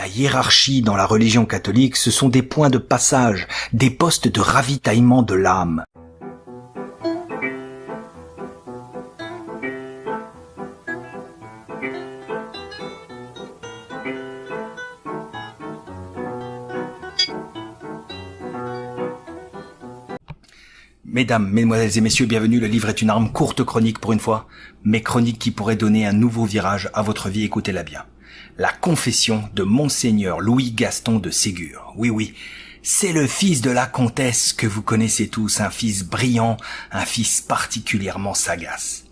La hiérarchie dans la religion catholique, ce sont des points de passage, des postes de ravitaillement de l'âme. Mesdames, mesdemoiselles et messieurs, bienvenue, le livre est une arme, courte chronique pour une fois, mais chronique qui pourrait donner un nouveau virage à votre vie, écoutez-la bien. La confession de Monseigneur Louis-Gaston de Ségur. Oui, c'est le fils de la comtesse que vous connaissez tous, un fils brillant, un fils particulièrement sagace.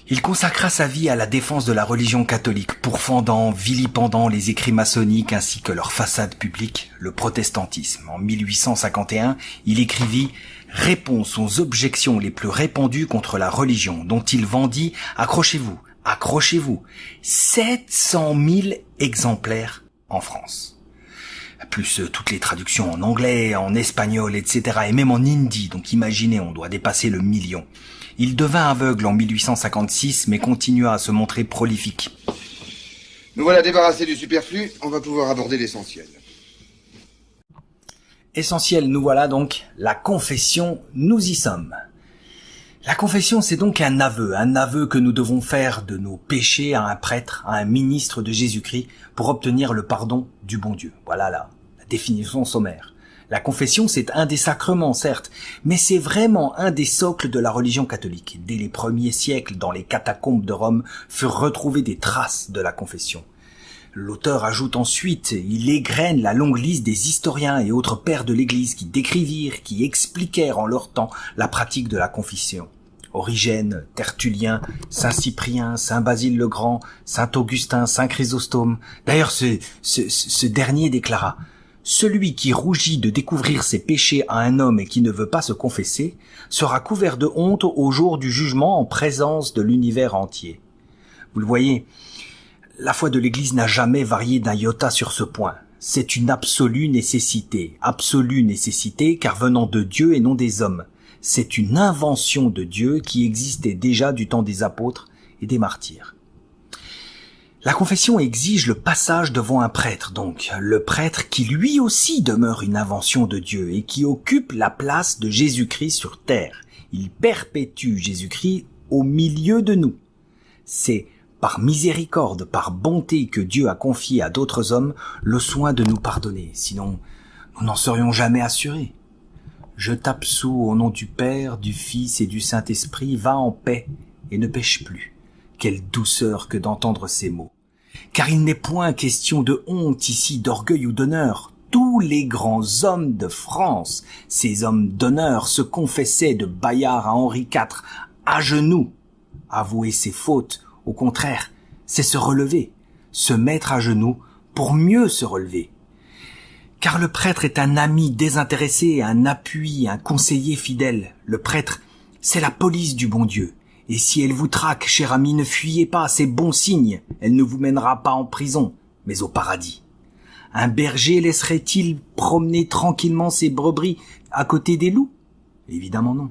Il consacra sa vie à la défense de la religion catholique, pourfendant, vilipendant les écrits maçonniques ainsi que leur façade publique, le protestantisme. En 1851, il écrivit « Réponse aux objections les plus répandues contre la religion » dont il vendit, accrochez-vous, 700 000 exemplaires en France. Plus toutes les traductions en anglais, en espagnol, etc. et même en hindi, donc imaginez, on doit dépasser le million. Il devint aveugle en 1856, mais continua à se montrer prolifique. Nous voilà débarrassés du superflu, on va pouvoir aborder l'essentiel. Essentiel, nous voilà donc, la confession, nous y sommes. La confession, c'est donc un aveu que nous devons faire de nos péchés à un prêtre, à un ministre de Jésus-Christ, pour obtenir le pardon du bon Dieu. Voilà la définition sommaire. La confession, c'est un des sacrements, certes, mais c'est vraiment un des socles de la religion catholique. Dès les premiers siècles, dans les catacombes de Rome, furent retrouvées des traces de la confession. L'auteur ajoute ensuite, il égrène la longue liste des historiens et autres pères de l'Église qui décrivirent, qui expliquèrent en leur temps la pratique de la confession. Origène, Tertullien, Saint Cyprien, Saint Basile le Grand, Saint Augustin, Saint Chrysostome. D'ailleurs, ce dernier déclara « Celui qui rougit de découvrir ses péchés à un homme et qui ne veut pas se confesser sera couvert de honte au jour du jugement en présence de l'univers entier. » Vous le voyez, la foi de l'Église n'a jamais varié d'un iota sur ce point. C'est une absolue nécessité car venant de Dieu et non des hommes. C'est une invention de Dieu qui existait déjà du temps des apôtres et des martyrs. La confession exige le passage devant un prêtre, donc le prêtre qui lui aussi demeure une invention de Dieu et qui occupe la place de Jésus-Christ sur terre. Il perpétue Jésus-Christ au milieu de nous. C'est par miséricorde, par bonté que Dieu a confié à d'autres hommes le soin de nous pardonner, sinon nous n'en serions jamais assurés. Je t'absous au nom du Père, du Fils et du Saint-Esprit, va en paix et ne pêche plus. Quelle douceur que d'entendre ces mots. Car il n'est point question de honte ici, d'orgueil ou d'honneur. Tous les grands hommes de France, ces hommes d'honneur, se confessaient de Bayard à Henri IV, à genoux. Avouer ses fautes, au contraire, c'est se relever, se mettre à genoux pour mieux se relever. Car le prêtre est un ami désintéressé, un appui, un conseiller fidèle. Le prêtre, c'est la police du bon Dieu. Et si elle vous traque, cher ami, ne fuyez pas, c'est bon signe. Elle ne vous mènera pas en prison, mais au paradis. Un berger laisserait-il promener tranquillement ses brebis à côté des loups? Évidemment non.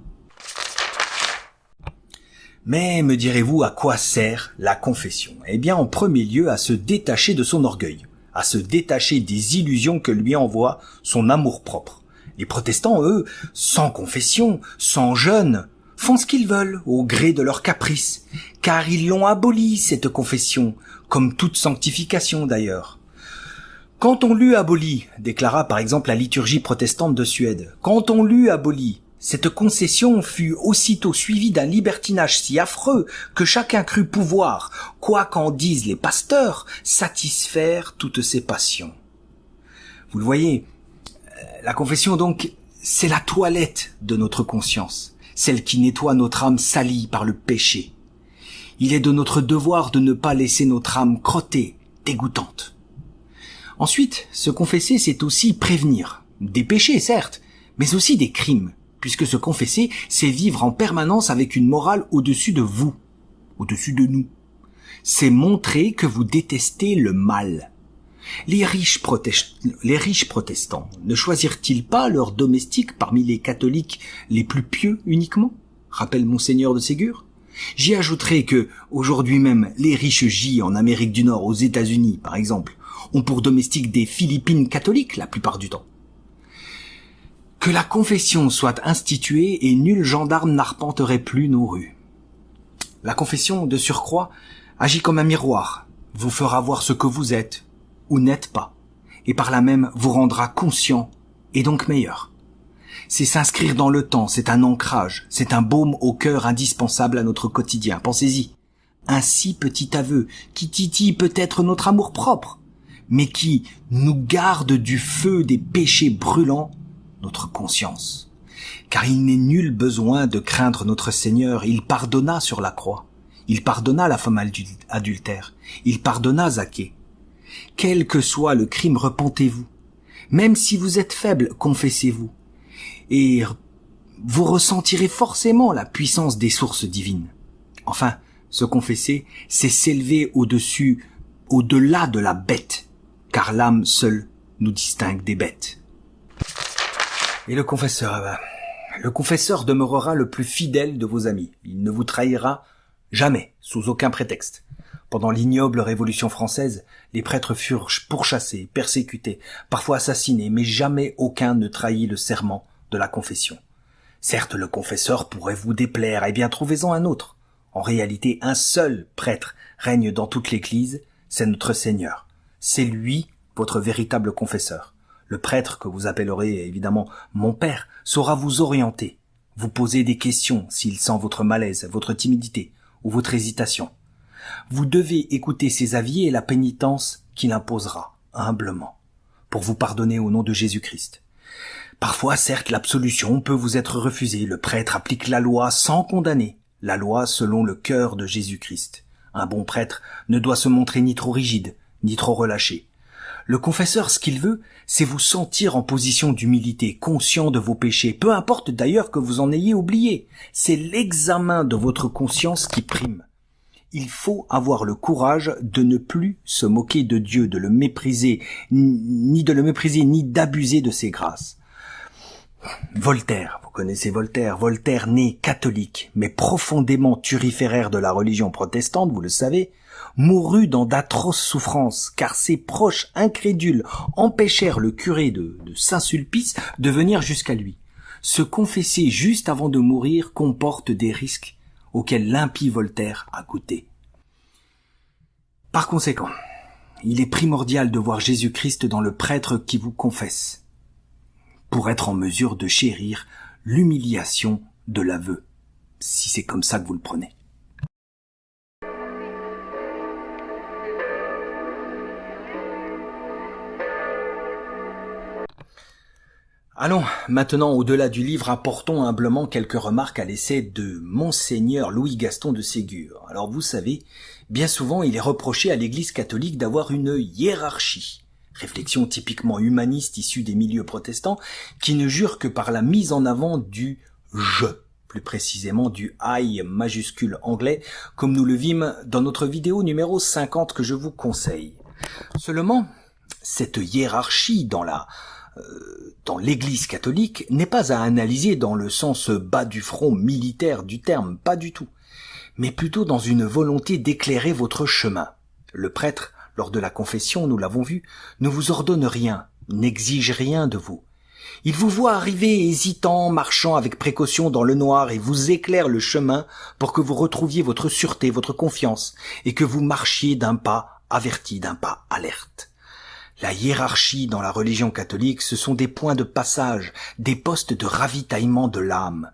Mais, me direz-vous, à quoi sert la confession? Eh bien, en premier lieu, à se détacher de son orgueil, à se détacher des illusions que lui envoie son amour-propre. Les protestants, eux, sans confession, sans jeûne, font ce qu'ils veulent, au gré de leurs caprices, car ils l'ont abolie, cette confession, comme toute sanctification d'ailleurs. Quand on l'eut abolie, déclara par exemple la liturgie protestante de Suède, quand on l'eut abolie, cette concession fut aussitôt suivie d'un libertinage si affreux que chacun crut pouvoir, quoi qu'en disent les pasteurs, satisfaire toutes ses passions. Vous le voyez, la confession donc, c'est la toilette de notre conscience, celle qui nettoie notre âme salie par le péché. Il est de notre devoir de ne pas laisser notre âme crottée, dégoûtante. Ensuite, se confesser, c'est aussi prévenir, des péchés certes, mais aussi des crimes. Puisque se confesser, c'est vivre en permanence avec une morale au-dessus de vous, au-dessus de nous. C'est montrer que vous détestez le mal. Les riches protestants ne choisirent-ils pas leurs domestiques parmi les catholiques les plus pieux uniquement? Rappelle Monseigneur de Ségur. J'y ajouterai que, aujourd'hui même, les riches gis en Amérique du Nord, aux États-Unis, par exemple, ont pour domestique des Philippines catholiques la plupart du temps. Que la confession soit instituée et nul gendarme n'arpenterait plus nos rues. La confession, de surcroît, agit comme un miroir, vous fera voir ce que vous êtes ou n'êtes pas, et par là même vous rendra conscient et donc meilleur. C'est s'inscrire dans le temps, c'est un ancrage, c'est un baume au cœur indispensable à notre quotidien. Pensez-y, un si petit aveu qui titille peut-être notre amour-propre, mais qui nous garde du feu des péchés brûlants, notre conscience. Car il n'est nul besoin de craindre notre Seigneur, il pardonna sur la croix. Il pardonna la femme adultère. Il pardonna Zaché. Quel que soit le crime, repentez-vous. Même si vous êtes faible, confessez-vous. Et vous ressentirez forcément la puissance des sources divines. Enfin, se confesser, c'est s'élever au-delà de la bête, car l'âme seule nous distingue des bêtes. Et le confesseur demeurera le plus fidèle de vos amis. Il ne vous trahira jamais, sous aucun prétexte. Pendant l'ignoble Révolution française, les prêtres furent pourchassés, persécutés, parfois assassinés, mais jamais aucun ne trahit le serment de la confession. Certes, le confesseur pourrait vous déplaire, eh bien trouvez-en un autre. En réalité, un seul prêtre règne dans toute l'Église, c'est notre Seigneur. C'est lui, votre véritable confesseur. Le prêtre, que vous appellerez évidemment mon père, saura vous orienter, vous poser des questions s'il sent votre malaise, votre timidité ou votre hésitation. Vous devez écouter ses avis et la pénitence qu'il imposera, humblement, pour vous pardonner au nom de Jésus-Christ. Parfois, certes, l'absolution peut vous être refusée. Le prêtre applique la loi sans condamner, la loi selon le cœur de Jésus-Christ. Un bon prêtre ne doit se montrer ni trop rigide, ni trop relâché. Le confesseur, ce qu'il veut, c'est vous sentir en position d'humilité, conscient de vos péchés, peu importe d'ailleurs que vous en ayez oublié. C'est l'examen de votre conscience qui prime. Il faut avoir le courage de ne plus se moquer de Dieu, de le mépriser, ni d'abuser de ses grâces. Voltaire, vous connaissez Voltaire, Voltaire né catholique, mais profondément turiféraire de la religion protestante, vous le savez, mourut dans d'atroces souffrances, car ses proches incrédules empêchèrent le curé de Saint-Sulpice de venir jusqu'à lui. Se confesser juste avant de mourir comporte des risques auxquels l'impie Voltaire a goûté. Par conséquent, il est primordial de voir Jésus-Christ dans le prêtre qui vous confesse, pour être en mesure de chérir l'humiliation de l'aveu, si c'est comme ça que vous le prenez. Allons, maintenant, au-delà du livre, apportons humblement quelques remarques à l'essai de Monseigneur Louis-Gaston de Ségur. Alors vous savez, bien souvent il est reproché à l'Église catholique d'avoir une hiérarchie. Réflexion typiquement humaniste issue des milieux protestants qui ne jure que par la mise en avant du « je », plus précisément du « I » majuscule anglais, comme nous le vîmes dans notre vidéo numéro 50 que je vous conseille. Seulement, cette hiérarchie dans l'Église catholique n'est pas à analyser dans le sens bas du front militaire du terme, pas du tout, mais plutôt dans une volonté d'éclairer votre chemin. Le prêtre, lors de la confession, nous l'avons vu, ne vous ordonne rien, n'exige rien de vous. Il vous voit arriver hésitant, marchant avec précaution dans le noir et vous éclaire le chemin pour que vous retrouviez votre sûreté, votre confiance, et que vous marchiez d'un pas averti, d'un pas alerte. La hiérarchie dans la religion catholique, ce sont des points de passage, des postes de ravitaillement de l'âme.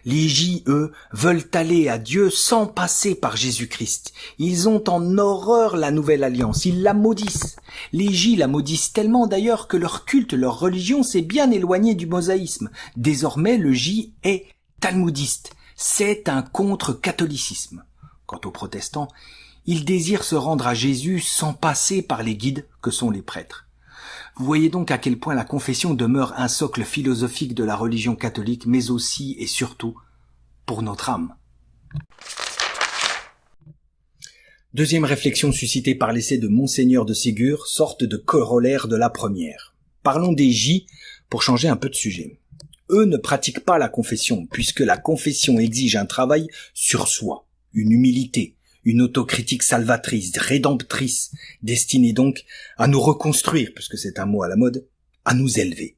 Les J, eux, veulent aller à Dieu sans passer par Jésus-Christ. Ils ont en horreur la nouvelle alliance, ils la maudissent. Les J la maudissent tellement d'ailleurs que leur culte, leur religion s'est bien éloigné du mosaïsme. Désormais, le J est talmudiste. C'est un contre-catholicisme. Quant aux protestants, ils désirent se rendre à Jésus sans passer par les guides que sont les prêtres. Vous voyez donc à quel point la confession demeure un socle philosophique de la religion catholique, mais aussi et surtout pour notre âme. Deuxième réflexion suscitée par l'essai de Monseigneur de Ségur, sorte de corollaire de la première. Parlons des J pour changer un peu de sujet. Eux ne pratiquent pas la confession, puisque la confession exige un travail sur soi, une humilité, Une autocritique salvatrice, rédemptrice, destinée donc à nous reconstruire, puisque c'est un mot à la mode, à nous élever.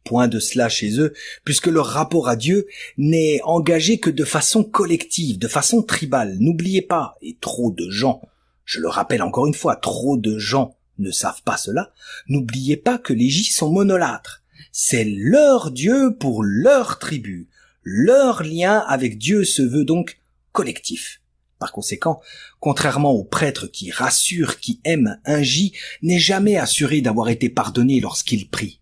Point de cela chez eux, puisque leur rapport à Dieu n'est engagé que de façon collective, de façon tribale. N'oubliez pas, et trop de gens, je le rappelle encore une fois, trop de gens ne savent pas cela, n'oubliez pas que les J sont monolâtres. C'est leur Dieu pour leur tribu. Leur lien avec Dieu se veut donc collectif. Par conséquent, contrairement au prêtre qui rassure, qui aime un J, n'est jamais assuré d'avoir été pardonné lorsqu'il prie.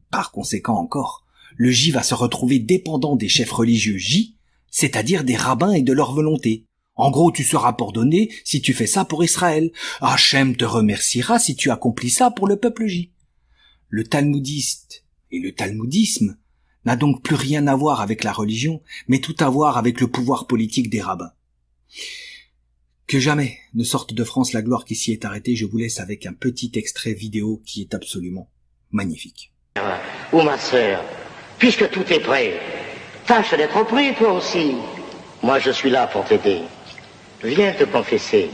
Par conséquent encore, le J va se retrouver dépendant des chefs religieux J, c'est-à-dire des rabbins et de leur volonté. En gros, tu seras pardonné si tu fais ça pour Israël. Hachem te remerciera si tu accomplis ça pour le peuple J. Le talmudiste et le talmudisme n'a donc plus rien à voir avec la religion, mais tout à voir avec le pouvoir politique des rabbins. Que jamais ne sorte de France la gloire qui s'y est arrêtée, je vous laisse avec un petit extrait vidéo qui est absolument magnifique. Ou ma sœur, puisque tout est prêt, tâche d'être prêt toi aussi. Moi je suis là pour t'aider. Viens te confesser.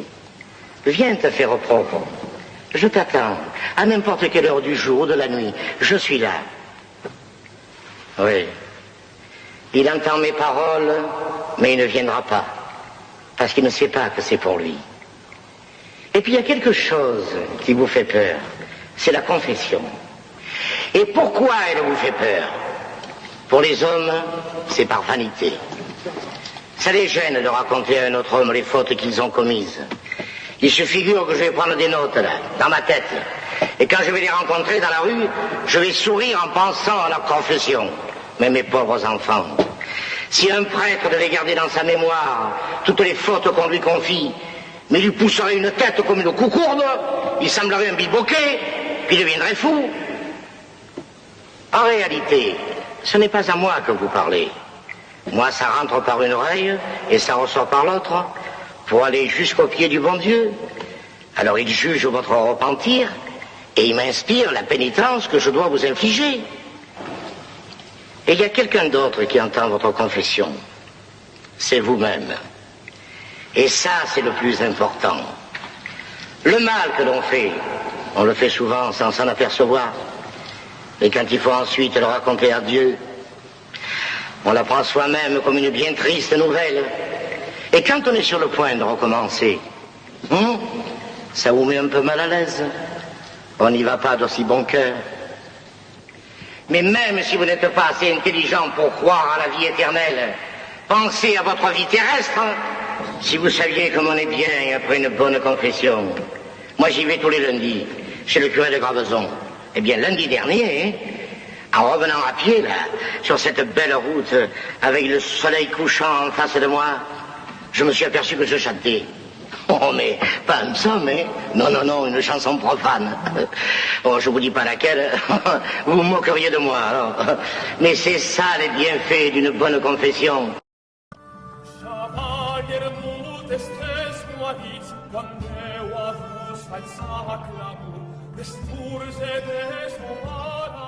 Viens te faire propre. Je t'attends, à n'importe quelle heure du jour ou de la nuit. Je suis là. Oui. Il entend mes paroles, mais il ne viendra pas. Parce qu'il ne sait pas que c'est pour lui. Et puis il y a quelque chose qui vous fait peur. C'est la confession. Et pourquoi elle vous fait peur? Pour les hommes, c'est par vanité. Ça les gêne de raconter à un autre homme les fautes qu'ils ont commises. Il se figure que je vais prendre des notes, là, dans ma tête. Et quand je vais les rencontrer dans la rue, je vais sourire en pensant à leur confession. Mais mes pauvres enfants, si un prêtre devait garder dans sa mémoire toutes les fautes qu'on lui confie, mais lui pousserait une tête comme une coucourde, il semblerait un biboquet, puis il deviendrait fou. En réalité, ce n'est pas à moi que vous parlez. Moi, ça rentre par une oreille et ça ressort par l'autre pour aller jusqu'au pied du bon Dieu. Alors il juge votre repentir et il m'inspire la pénitence que je dois vous infliger. Et il y a quelqu'un d'autre qui entend votre confession. C'est vous-même. Et ça, c'est le plus important. Le mal que l'on fait, on le fait souvent sans s'en apercevoir. Et quand il faut ensuite le raconter à Dieu, on l'apprend soi-même comme une bien triste nouvelle. Et quand on est sur le point de recommencer, ça vous met un peu mal à l'aise. On n'y va pas d'aussi bon cœur. Mais même si vous n'êtes pas assez intelligent pour croire à la vie éternelle, pensez à votre vie terrestre. Si vous saviez comme on est bien après une bonne confession. Moi j'y vais tous les lundis, chez le curé de Graveson. Eh bien lundi dernier, en revenant à pied là, sur cette belle route, avec le soleil couchant en face de moi, je me suis aperçu que je chantais. Oh, mais pas un psaume, hein? Non, non, non, une chanson profane. Oh, je vous dis pas laquelle, vous vous moqueriez de moi, alors. Mais c'est ça les bienfaits d'une bonne confession. Quando eu avus fac sacra, vesturse des humana,